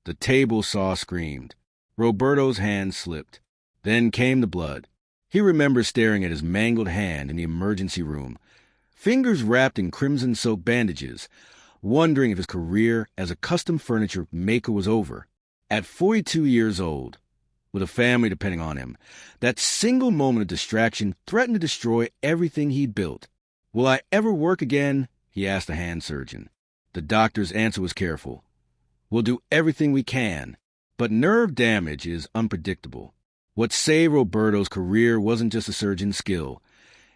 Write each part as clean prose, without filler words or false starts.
The table saw screamed. Roberto's hand slipped. Then came the blood. He remembers staring at his mangled hand in the emergency room, fingers wrapped in crimson-soaked bandages, wondering if his career as a custom furniture maker was over. At 42 years old, with a family depending on him, that single moment of distraction threatened to destroy everything he'd built. "Will I ever work again?" he asked the hand surgeon. The doctor's answer was careful. "We'll do everything we can." But nerve damage is unpredictable. What saved Roberto's career wasn't just a surgeon's skill.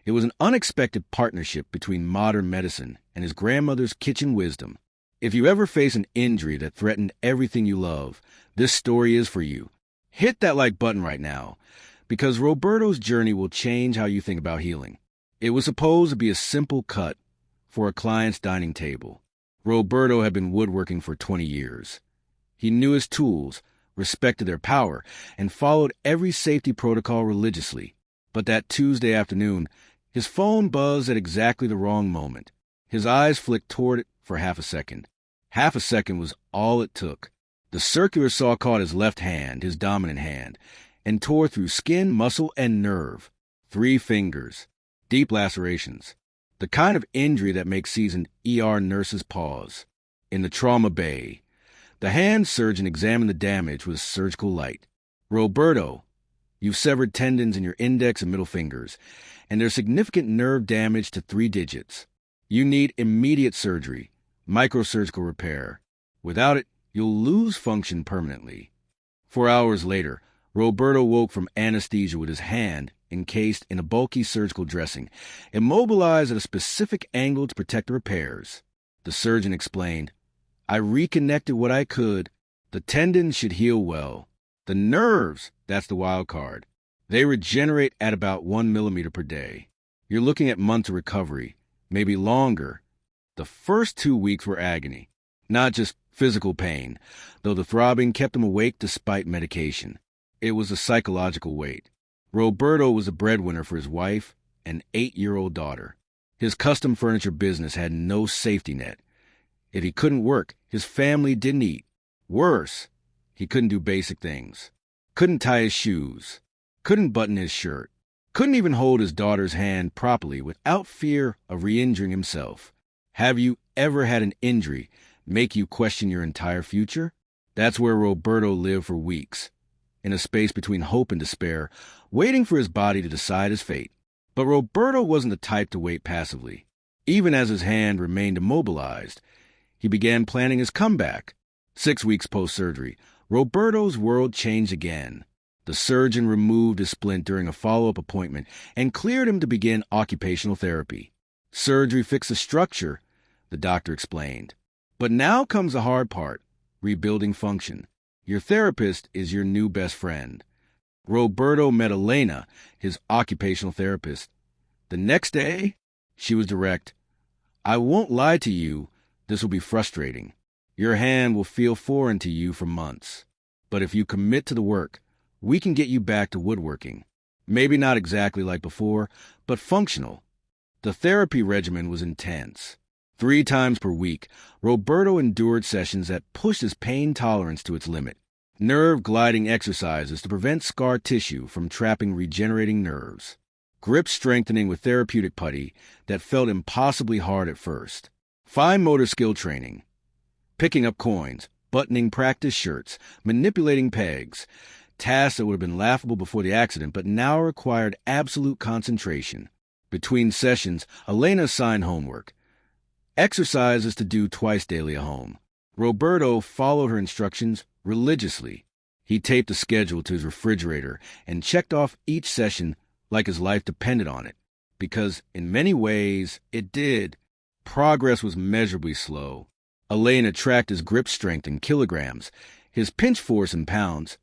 It was an unexpected partnership between modern medicine and his grandmother's kitchen wisdom. If you ever face an injury that threatened everything you love, this story is for you. Hit that like button right now, because Roberto's journey will change how you think about healing. It was supposed to be a simple cut for a client's dining table. Roberto had been woodworking for 20 years. He knew his tools, respected their power, and followed every safety protocol religiously. But that Tuesday afternoon, his phone buzzed at exactly the wrong moment. His eyes flicked toward it for half a second. Half a second was all it took. The circular saw caught his left hand, his dominant hand, and tore through skin, muscle, and nerve. 3 fingers. Deep lacerations. The kind of injury that makes seasoned ER nurses pause. In the trauma bay, the hand surgeon examined the damage with surgical light. "Roberto, you've severed tendons in your index and middle fingers, and there's significant nerve damage to 3 digits. You need immediate surgery, microsurgical repair. Without it, you'll lose function permanently." 4 hours later, Roberto woke from anesthesia with his hand encased in a bulky surgical dressing, immobilized at a specific angle to protect the repairs. The surgeon explained, "I reconnected what I could. The tendons should heal well. The nerves, that's the wild card. They regenerate at about 1 millimeter per day. You're looking at months of recovery, maybe longer." The first 2 weeks were agony, not just physical pain, though the throbbing kept him awake despite medication. It was a psychological weight. Roberto was a breadwinner for his wife and 8-year-old daughter. His custom furniture business had no safety net. If he couldn't work, his family didn't eat. Worse, he couldn't do basic things. Couldn't tie his shoes. Couldn't button his shirt. Couldn't even hold his daughter's hand properly without fear of re-injuring himself. Have you ever had an injury make you question your entire future? That's where Roberto lived for weeks, in a space between hope and despair, waiting for his body to decide his fate. But Roberto wasn't the type to wait passively. Even as his hand remained immobilized, he began planning his comeback. 6 weeks post-surgery, Roberto's world changed again. The surgeon removed his splint during a follow-up appointment and cleared him to begin occupational therapy. "Surgery fixed the structure," the doctor explained. "But now comes the hard part, rebuilding function. Your therapist is your new best friend." Roberto met Elena, his occupational therapist. The next day, she was direct. "I won't lie to you, this will be frustrating. Your hand will feel foreign to you for months. But if you commit to the work, we can get you back to woodworking. Maybe not exactly like before, but functional." The therapy regimen was intense. 3 times per week, Roberto endured sessions that pushed his pain tolerance to its limit. Nerve gliding exercises to prevent scar tissue from trapping regenerating nerves. Grip strengthening with therapeutic putty that felt impossibly hard at first. Fine motor skill training. Picking up coins, buttoning practice shirts, manipulating pegs. Tasks that would have been laughable before the accident, but now required absolute concentration. Between sessions, Elena assigned homework. Exercises to do twice daily at home. Roberto followed her instructions religiously. He taped a schedule to his refrigerator and checked off each session like his life depended on it. Because in many ways, it did. Progress was measurably slow. Elena tracked his grip strength in kilograms, his pinch force in pounds,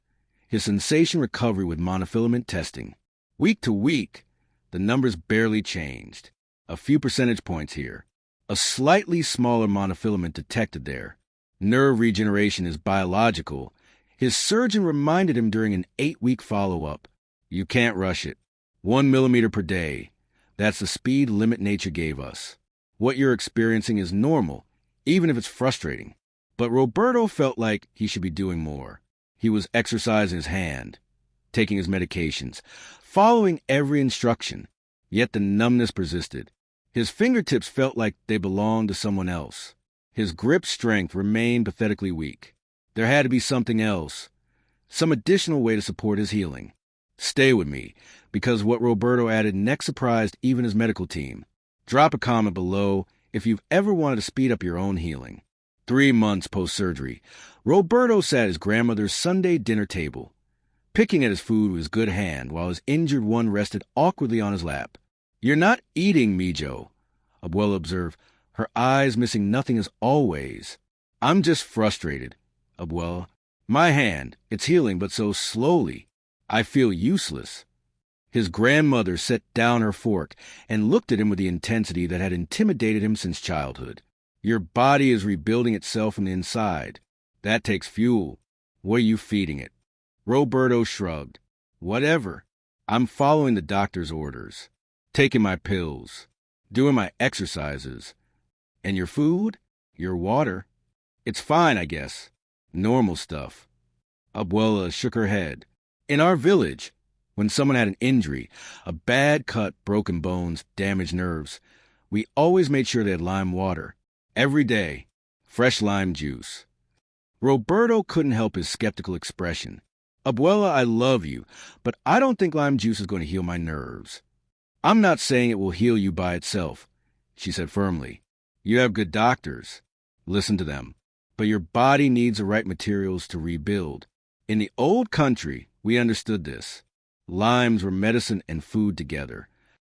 his sensation recovery with monofilament testing. Week to week, the numbers barely changed. A few percentage points here. A slightly smaller monofilament detected there. Nerve regeneration is biological. His surgeon reminded him during an 8-week follow-up. You can't rush it. 1 millimeter per day. That's the speed limit nature gave us. What you're experiencing is normal, even if it's frustrating. But Roberto felt like he should be doing more. He was exercising his hand, taking his medications, following every instruction, yet the numbness persisted. His fingertips felt like they belonged to someone else. His grip strength remained pathetically weak. There had to be something else, some additional way to support his healing. Stay with me, because what Roberto added next surprised even his medical team. Drop a comment below if you've ever wanted to speed up your own healing. 3 months post-surgery, Roberto sat at his grandmother's Sunday dinner table, picking at his food with his good hand while his injured one rested awkwardly on his lap. "You're not eating, Mijo," Abuela observed, her eyes missing nothing as always. "I'm just frustrated, Abuela. My hand, it's healing, but so slowly. I feel useless." His grandmother set down her fork and looked at him with the intensity that had intimidated him since childhood. "Your body is rebuilding itself from the inside. That takes fuel. What are you feeding it?" Roberto shrugged. "Whatever. I'm following the doctor's orders, taking my pills, doing my exercises. And your food? Your water? It's fine, I guess. Normal stuff." Abuela shook her head. "In our village, when someone had an injury, a bad cut, broken bones, damaged nerves, we always made sure they had lime water. Every day, fresh lime juice." Roberto couldn't help his skeptical expression. "Abuela, I love you, but I don't think lime juice is going to heal my nerves." "I'm not saying it will heal you by itself," she said firmly. "You have good doctors. Listen to them. But your body needs the right materials to rebuild. In the old country, we understood this. Limes were medicine and food together."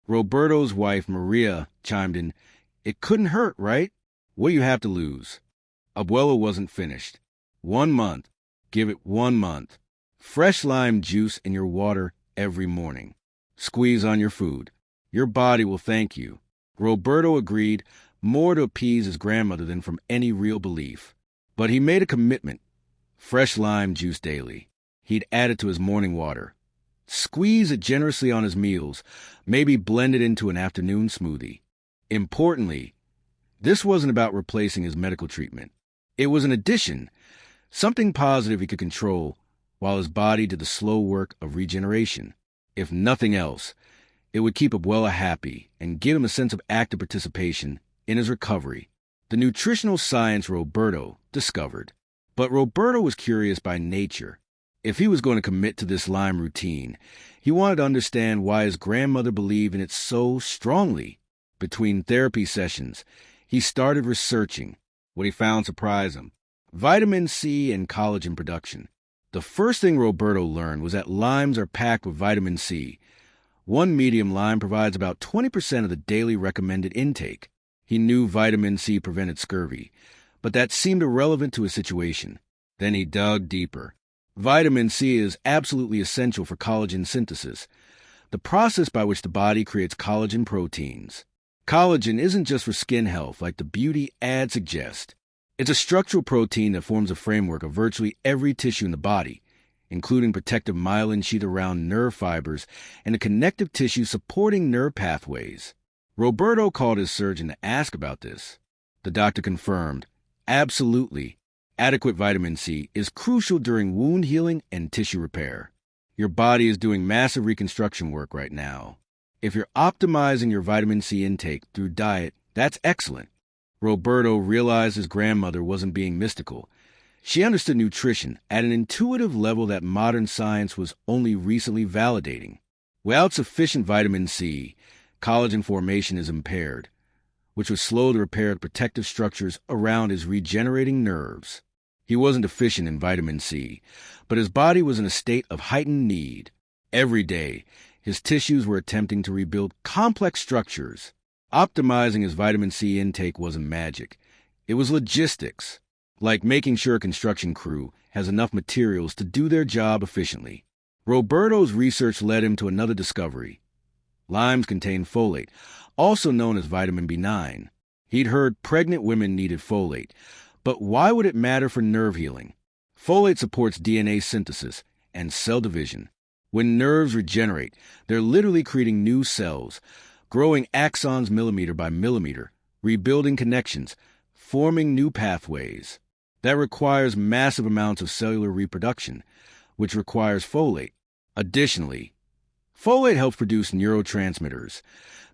Roberto's wife, Maria, chimed in. "It couldn't hurt, right? What do you have to lose?" Abuela wasn't finished. 1 month. Give it 1 month. Fresh lime juice in your water every morning. Squeeze on your food. Your body will thank you." Roberto agreed, more to appease his grandmother than from any real belief. But he made a commitment. Fresh lime juice daily. He'd add it to his morning water. Squeeze it generously on his meals, maybe blend it into an afternoon smoothie. Importantly, this wasn't about replacing his medical treatment. It was an addition, something positive he could control, while his body did the slow work of regeneration. If nothing else, it would keep Abuela happy and give him a sense of active participation in his recovery. The nutritional science Roberto discovered. But Roberto was curious by nature. If he was going to commit to this lime routine, he wanted to understand why his grandmother believed in it so strongly. Between therapy sessions, he started researching. What he found surprised him: vitamin C and collagen production. The first thing Roberto learned was that limes are packed with vitamin C. One medium lime provides about 20% of the daily recommended intake. He knew vitamin C prevented scurvy, but that seemed irrelevant to his situation. Then he dug deeper. Vitamin C is absolutely essential for collagen synthesis, the process by which the body creates collagen proteins. Collagen isn't just for skin health like the beauty ad suggests. It's a structural protein that forms a framework of virtually every tissue in the body, including protective myelin sheath around nerve fibers and the connective tissue supporting nerve pathways. Roberto called his surgeon to ask about this. The doctor confirmed, absolutely, adequate vitamin C is crucial during wound healing and tissue repair. Your body is doing massive reconstruction work right now. If you're optimizing your vitamin C intake through diet, that's excellent. Roberto realized his grandmother wasn't being mystical. She understood nutrition at an intuitive level that modern science was only recently validating. Without sufficient vitamin C, collagen formation is impaired, which would slow the repair of protective structures around his regenerating nerves. He wasn't deficient in vitamin C, but his body was in a state of heightened need. Every day, his tissues were attempting to rebuild complex structures. Optimizing his vitamin C intake wasn't magic. It was logistics, like making sure a construction crew has enough materials to do their job efficiently. Roberto's research led him to another discovery. Limes contain folate, also known as vitamin B9. He'd heard pregnant women needed folate, but why would it matter for nerve healing? Folate supports DNA synthesis and cell division. When nerves regenerate, they're literally creating new cells, growing axons millimeter by millimeter, rebuilding connections, forming new pathways. That requires massive amounts of cellular reproduction, which requires folate. Additionally, folate helps produce neurotransmitters,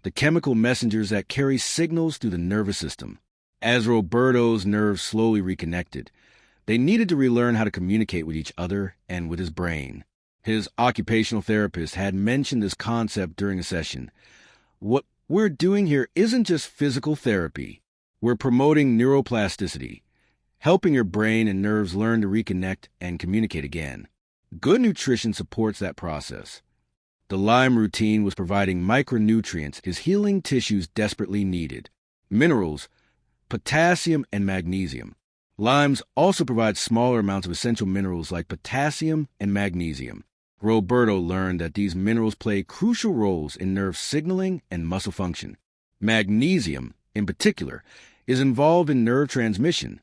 the chemical messengers that carry signals through the nervous system. As Roberto's nerves slowly reconnected, they needed to relearn how to communicate with each other and with his brain. His occupational therapist had mentioned this concept during a session. What we're doing here isn't just physical therapy. We're promoting neuroplasticity, helping your brain and nerves learn to reconnect and communicate again. Good nutrition supports that process. The lime routine was providing micronutrients his healing tissues desperately needed. Minerals, potassium and magnesium. Limes also provide smaller amounts of essential minerals like potassium and magnesium. Roberto learned that these minerals play crucial roles in nerve signaling and muscle function. Magnesium, in particular, is involved in nerve transmission,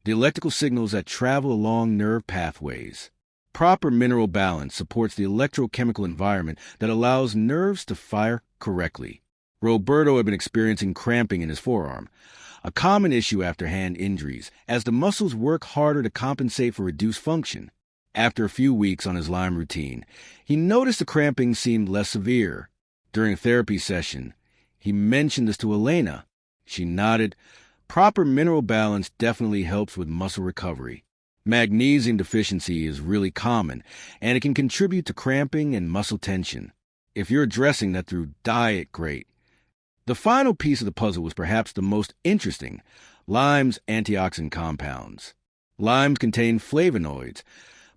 the electrical signals that travel along nerve pathways. Proper mineral balance supports the electrochemical environment that allows nerves to fire correctly. Roberto had been experiencing cramping in his forearm, a common issue after hand injuries, as the muscles work harder to compensate for reduced function. After a few weeks on his lime routine, he noticed the cramping seemed less severe. During a therapy session, he mentioned this to Elena. She nodded. Proper mineral balance definitely helps with muscle recovery. Magnesium deficiency is really common, and it can contribute to cramping and muscle tension. If you're addressing that through diet, great. The final piece of the puzzle was perhaps the most interesting: lime's antioxidant compounds. Limes contain flavonoids,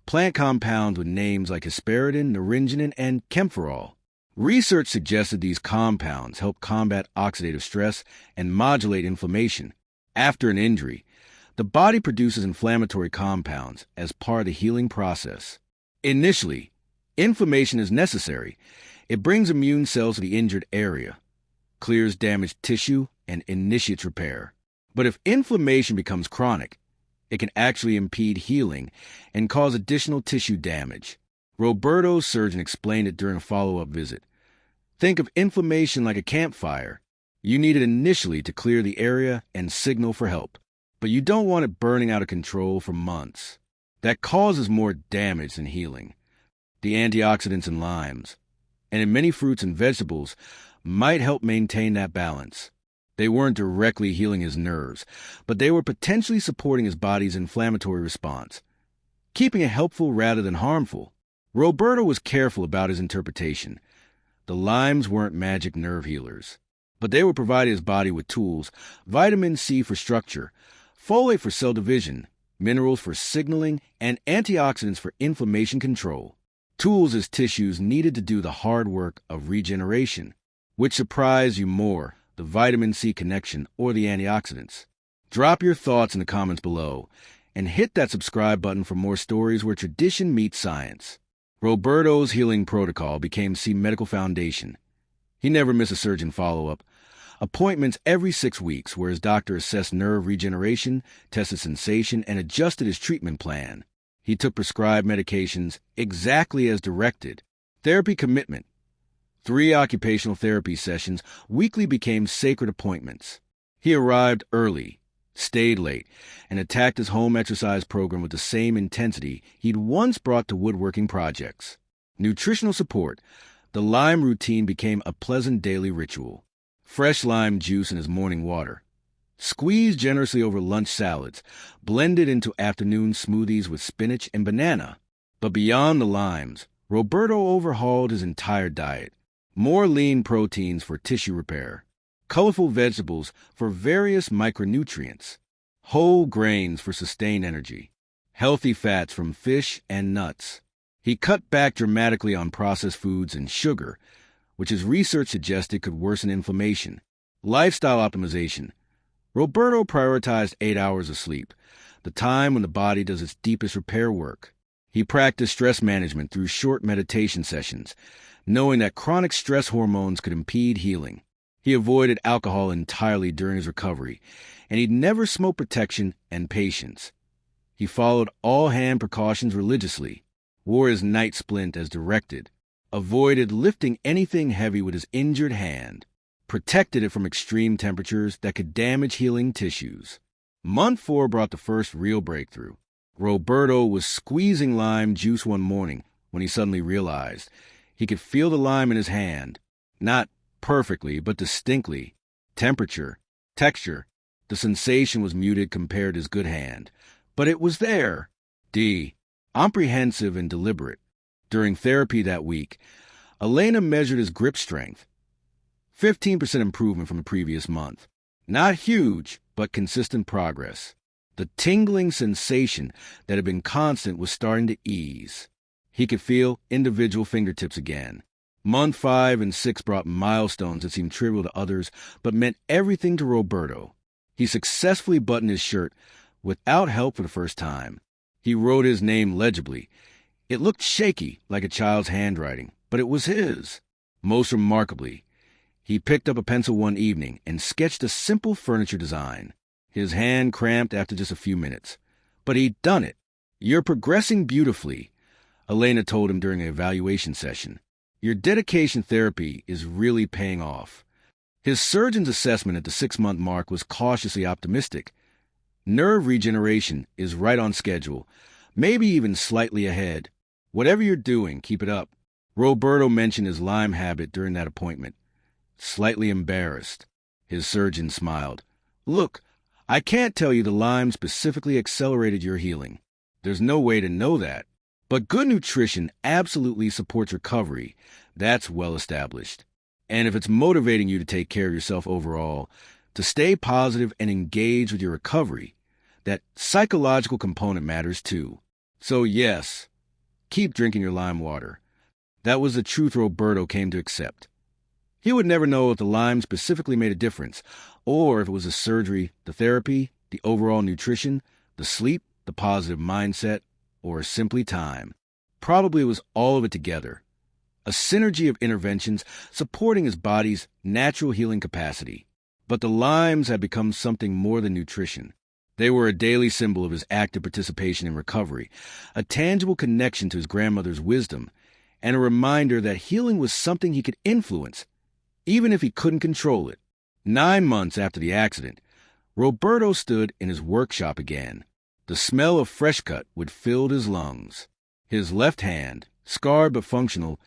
plant compounds with names like hesperidin, naringenin, and camphorol. Research suggested these compounds help combat oxidative stress and modulate inflammation. After an injury, the body produces inflammatory compounds as part of the healing process. Initially, inflammation is necessary. It brings immune cells to the injured area, clears damaged tissue, and initiates repair. But if inflammation becomes chronic, it can actually impede healing and cause additional tissue damage. Roberto's surgeon explained it during a follow-up visit. Think of inflammation like a campfire. You need it initially to clear the area and signal for help, but you don't want it burning out of control for months. That causes more damage than healing. The antioxidants in limes, and in many fruits and vegetables, might help maintain that balance. They weren't directly healing his nerves, but they were potentially supporting his body's inflammatory response, keeping it helpful rather than harmful. Roberto was careful about his interpretation. The limes weren't magic nerve healers, but they were providing his body with tools: vitamin C for structure, folate for cell division, minerals for signaling, and antioxidants for inflammation control. Tools his tissues needed to do the hard work of regeneration. Which surprised you more, the vitamin C connection or the antioxidants? Drop your thoughts in the comments below, and hit that subscribe button for more stories where tradition meets science. Roberto's healing protocol became C Medical Foundation. He never missed a surgeon follow-up. Appointments every 6 weeks, where his doctor assessed nerve regeneration, tested sensation, and adjusted his treatment plan. He took prescribed medications exactly as directed. Therapy commitment. 3 occupational therapy sessions weekly became sacred appointments. He arrived early, stayed late, and attacked his home exercise program with the same intensity he'd once brought to woodworking projects. Nutritional support. The lime routine became a pleasant daily ritual. Fresh lime juice in his morning water. Squeezed generously over lunch salads, blended into afternoon smoothies with spinach and banana. But beyond the limes, Roberto overhauled his entire diet. More lean proteins for tissue repair, colorful vegetables for various micronutrients, whole grains for sustained energy, healthy fats from fish and nuts. He cut back dramatically on processed foods and sugar, which his research suggested could worsen inflammation. Lifestyle optimization. Roberto prioritized 8 hours of sleep, the time when the body does its deepest repair work. He practiced stress management through short meditation sessions, knowing that chronic stress hormones could impede healing. He avoided alcohol entirely during his recovery, and he'd never smoked protection and patience. He followed all hand precautions religiously, wore his night splint as directed, avoided lifting anything heavy with his injured hand, protected it from extreme temperatures that could damage healing tissues. Month 4 brought the first real breakthrough. Roberto was squeezing lime juice one morning when he suddenly realized he could feel the lime in his hand. Not perfectly, but distinctly. Temperature, texture, the sensation was muted compared to his good hand. But it was there. Comprehensive and deliberate. During therapy that week, Elena measured his grip strength. 15% improvement from the previous month. Not huge, but consistent progress. The tingling sensation that had been constant was starting to ease. He could feel individual fingertips again. Month 5 and 6 brought milestones that seemed trivial to others, but meant everything to Roberto. He successfully buttoned his shirt without help for the first time. He wrote his name legibly. It looked shaky, like a child's handwriting, but it was his. Most remarkably, he picked up a pencil one evening and sketched a simple furniture design. His hand cramped after just a few minutes. But he'd done it. "You're progressing beautifully," Elena told him during an evaluation session. "Your dedication therapy is really paying off." His surgeon's assessment at the 6-month mark was cautiously optimistic. Nerve regeneration is right on schedule, maybe even slightly ahead. "Whatever you're doing, keep it up." Roberto mentioned his lime habit during that appointment. Slightly embarrassed, his surgeon smiled. "Look, I can't tell you the lime specifically accelerated your healing. There's no way to know that. But good nutrition absolutely supports recovery. That's well established. And if it's motivating you to take care of yourself overall, to stay positive and engage with your recovery, that psychological component matters too. So yes, keep drinking your lime water." That was the truth Roberto came to accept. He would never know if the lime specifically made a difference, or if it was the surgery, the therapy, the overall nutrition, the sleep, the positive mindset, or simply time. Probably it was all of it together. A synergy of interventions supporting his body's natural healing capacity. But the limes had become something more than nutrition. They were a daily symbol of his active participation in recovery, a tangible connection to his grandmother's wisdom, and a reminder that healing was something he could influence, even if he couldn't control it. 9 months after the accident, Roberto stood in his workshop again. The smell of fresh cut would fill his lungs. His left hand, scarred but functional,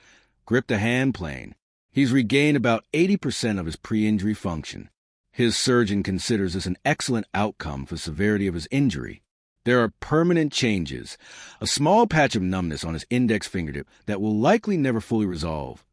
gripped a hand plane. He's regained about 80% of his pre-injury function. His surgeon considers this an excellent outcome for the severity of his injury. There are permanent changes, a small patch of numbness on his index fingertip that will likely never fully resolve.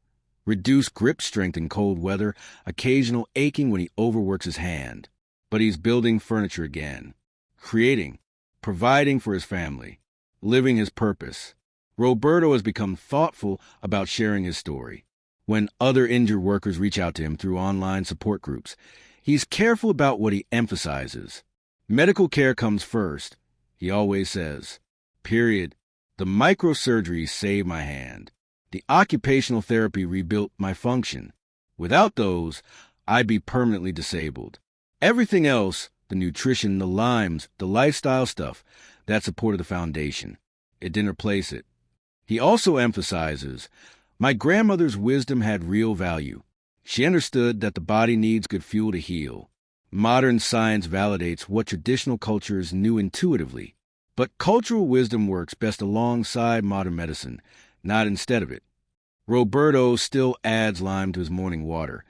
Reduced grip strength in cold weather, occasional aching when he overworks his hand. But he's building furniture again, creating, providing for his family, living his purpose. Roberto has become thoughtful about sharing his story. When other injured workers reach out to him through online support groups, he's careful about what he emphasizes. Medical care comes first, he always says. Period. The microsurgery saved my hand. The occupational therapy rebuilt my function. Without those, I'd be permanently disabled. Everything else, the nutrition, the limes, the lifestyle stuff, that supported the foundation. It didn't replace it. He also emphasizes, my grandmother's wisdom had real value. She understood that the body needs good fuel to heal. Modern science validates what traditional cultures knew intuitively. But cultural wisdom works best alongside modern medicine, not instead of it. Roberto still adds lime to his morning water,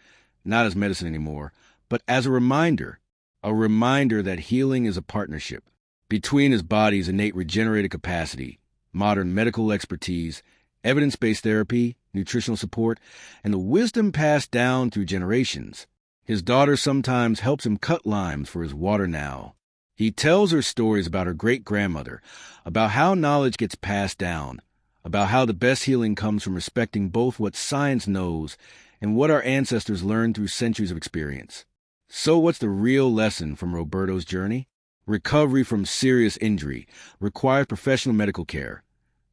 not as medicine anymore, but as a reminder that healing is a partnership between his body's innate regenerative capacity, modern medical expertise, evidence-based therapy, nutritional support, and the wisdom passed down through generations. His daughter sometimes helps him cut limes for his water now. He tells her stories about her great-grandmother, about how knowledge gets passed down, about how the best healing comes from respecting both what science knows and what our ancestors learned through centuries of experience. So what's the real lesson from Roberto's journey? Recovery from serious injury requires professional medical care,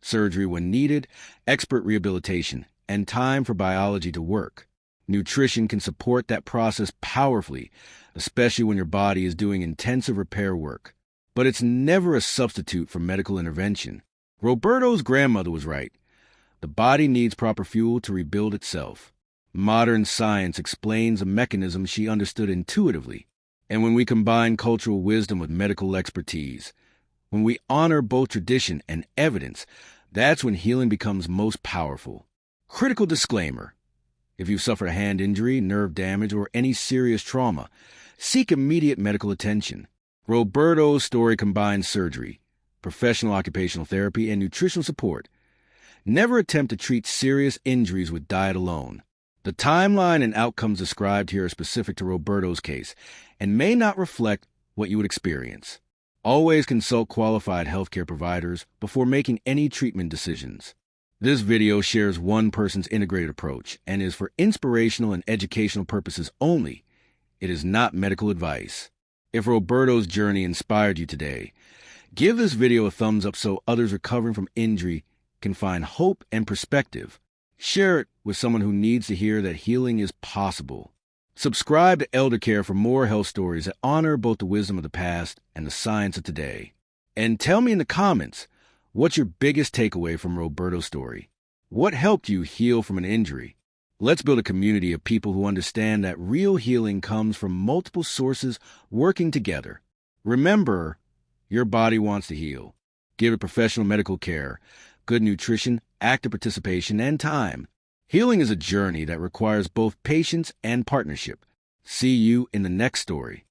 surgery when needed, expert rehabilitation, and time for biology to work. Nutrition can support that process powerfully, especially when your body is doing intensive repair work. But it's never a substitute for medical intervention. Roberto's grandmother was right. The body needs proper fuel to rebuild itself. Modern science explains a mechanism she understood intuitively. And when we combine cultural wisdom with medical expertise, when we honor both tradition and evidence, that's when healing becomes most powerful. Critical disclaimer: if you suffer a hand injury, nerve damage, or any serious trauma, seek immediate medical attention. Roberto's story combines surgery, professional occupational therapy, and nutritional support. Never attempt to treat serious injuries with diet alone. The timeline and outcomes described here are specific to Roberto's case and may not reflect what you would experience. Always consult qualified healthcare providers before making any treatment decisions. This video shares one person's integrated approach and is for inspirational and educational purposes only. It is not medical advice. If Roberto's journey inspired you today, give this video a thumbs up so others recovering from injury can find hope and perspective. Share it with someone who needs to hear that healing is possible. Subscribe to ElderCare for more health stories that honor both the wisdom of the past and the science of today. And tell me in the comments, what's your biggest takeaway from Roberto's story? What helped you heal from an injury? Let's build a community of people who understand that real healing comes from multiple sources working together. Remember, your body wants to heal. Give it professional medical care, good nutrition, active participation, and time. Healing is a journey that requires both patience and partnership. See you in the next story.